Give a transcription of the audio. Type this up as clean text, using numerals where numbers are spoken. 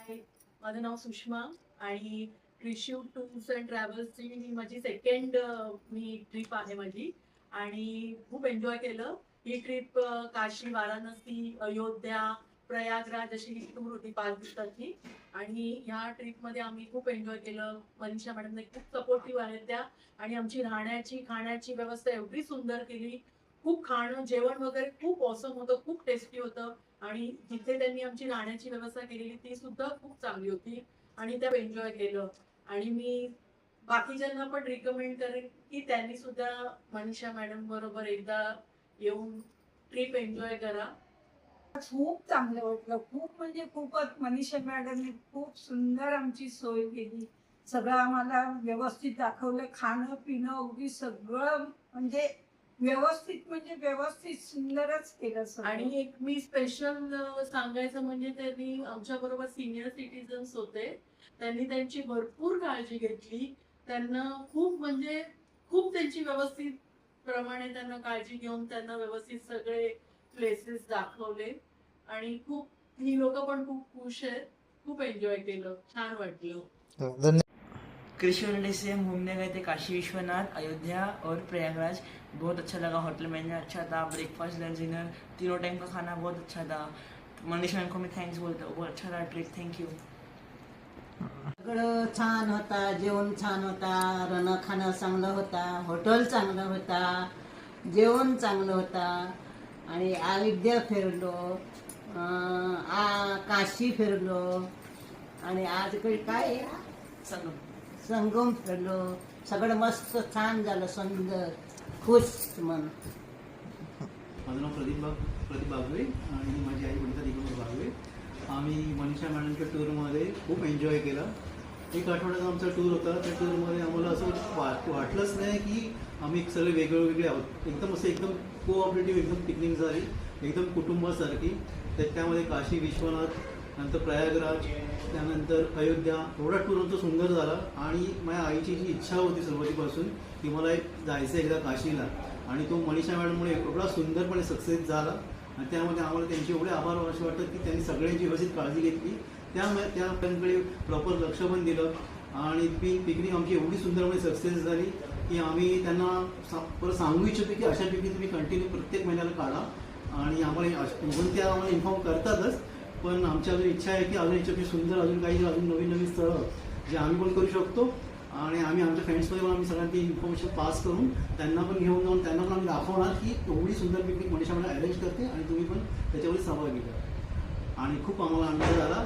हाय, माझं नाव सुषमा आणि ट्रिश्यू tours and ट्रॅव्हल्सची ही माझी सेकंड ट्रिप आहे माझी आणि खूप एन्जॉय केलं. ही ट्रिप काशी, वाराणसी, अयोध्या, प्रयागराज अशी ही टूर होती 5 दिवसाची आणि ह्या ट्रिपमध्ये आम्ही खूप एन्जॉय केलं. मनीषा मॅडमने खूप सपोर्टिव्ह आहेत त्या आणि आमची राहण्याची खाण्याची व्यवस्था एवढी सुंदर केली. खूप खाणं जेवण वगैरे खूप ऑसम होतं, खूप टेस्टी होतं आणि जिथे त्यांनी आमची राहण्याची व्यवस्था केलेली ती सुद्धा खूप चांगली होती आणि त्या एन्जॉय केलं. आणि मी बाकीच्यांना पण रिकमेंड करेन की त्यांनी सुद्धा मनीषा मॅडम बरोबर एकदा येऊन ट्रिप एन्जॉय करा. खूप चांगलं वाटलं. खूप म्हणजे खूपच मनीषा मॅडमने खूप सुंदर आमची सोय केली. सगळं आम्हाला व्यवस्थित दाखवलं. खाणं पिणं अगदी सगळं म्हणजे व्यवस्थित म्हणजे व्यवस्थित सुंदरच केलं सगळं. आणि एक मी स्पेशल सांगायचं म्हणजे त्यांनी आमच्या बरोबर सिनियर सिटीजन्स होते. त्यांनी त्यांची भरपूर काळजी घेतली. त्यांना खूप म्हणजे खूप त्यांची व्यवस्थित प्रमाणे त्यांना काळजी घेऊन त्यांना व्यवस्थित सगळे प्लेसेस दाखवले आणि खूप ही लोक पण खूप खुश आहेत. खूप एन्जॉय केलं, छान वाटलं. कृषि यूनिवर्सिटी से हम घूमने गए थे काशी विश्वनाथ, अयोध्या और प्रयागराज। बहुत अच्छा लगा। होटल मैनेजर अच्छा था, ब्रेकफास्ट लंच डिनर तीनों टाइम का खाना बहुत अच्छा था। मनीष मैम को मैं थैंक्स बोलता हूँ, बहुत अच्छा रहा ट्रिप। Thank you. सगळं छान होता, जेवण छान होता, राहणं खाणं चांगलं होता, हॉटेल चांगलं होता, जेवण चांगलं होता आणि अयोध्या फिरलो, काशी फिरलो आणि आज काय आहे? संगम फिरलो. सगळं मस्त छान झालं, सुंदर खुश मन. माझं नाव प्रदीप बागवे आणि माझी आई वनिता दिगंबर बागवे. आम्ही मनीषा मॅडमच्या टूरमध्ये खूप एन्जॉय केला. 1 आठवड्याचा आमचा टूर होता. त्या टूरमध्ये आम्हाला असं वाटलंच नाही की आम्ही सगळे वेगळे आहोत. एकदम कोऑपरेटिव्ह एकदम पिकनिक झाली, एकदम कुटुंबासारखी. त्यामध्ये काशी विश्वनाथ, नंतर प्रयागराज, त्यानंतर अयोध्या, एवढा टूर आमचा सुंदर झाला. आणि माझ्या आईची जी इच्छा होती सुरुवातीपासून की मला जायचं एकदा काशीला, आणि तो मनीषा मॅडममुळे एवढा सुंदरपणे सक्सेस झाला. आणि त्यामध्ये आम्हाला त्यांचे एवढे आभार असे वाटतात की त्यांनी सगळ्यांची व्यवस्थित काळजी घेतली. त्यामुळे त्यांकडे प्रॉपर लक्ष पण दिलं आणि पिकनिक आमची एवढी सुंदरपणे सक्सेस झाली की आम्ही त्यांना परत सांगू इच्छितो की अशा पिकनिक तुम्ही कंटिन्यू प्रत्येक महिन्याला काढा. आणि आम्हाला त्या आम्हाला इन्फॉर्म करतातच, पण आमची अजून इच्छा आहे की अजून याच्यापेक्षा सुंदर अजून नवीन स्थळं जे आम्ही पण करू शकतो. आणि आम्ही आमच्या फ्रेंड्समध्ये पण आम्ही सगळ्यांना ती इन्फॉर्मेशन पास करून त्यांना पण घेऊन जाऊन त्यांना पण आम्ही दाखवणार की एवढी सुंदर पिकनिक मनीषा मला अरेंज करते आणि तुम्ही पण त्याच्यामध्ये सहभागी घ्या. आणि खूप आम्हाला आनंद झाला.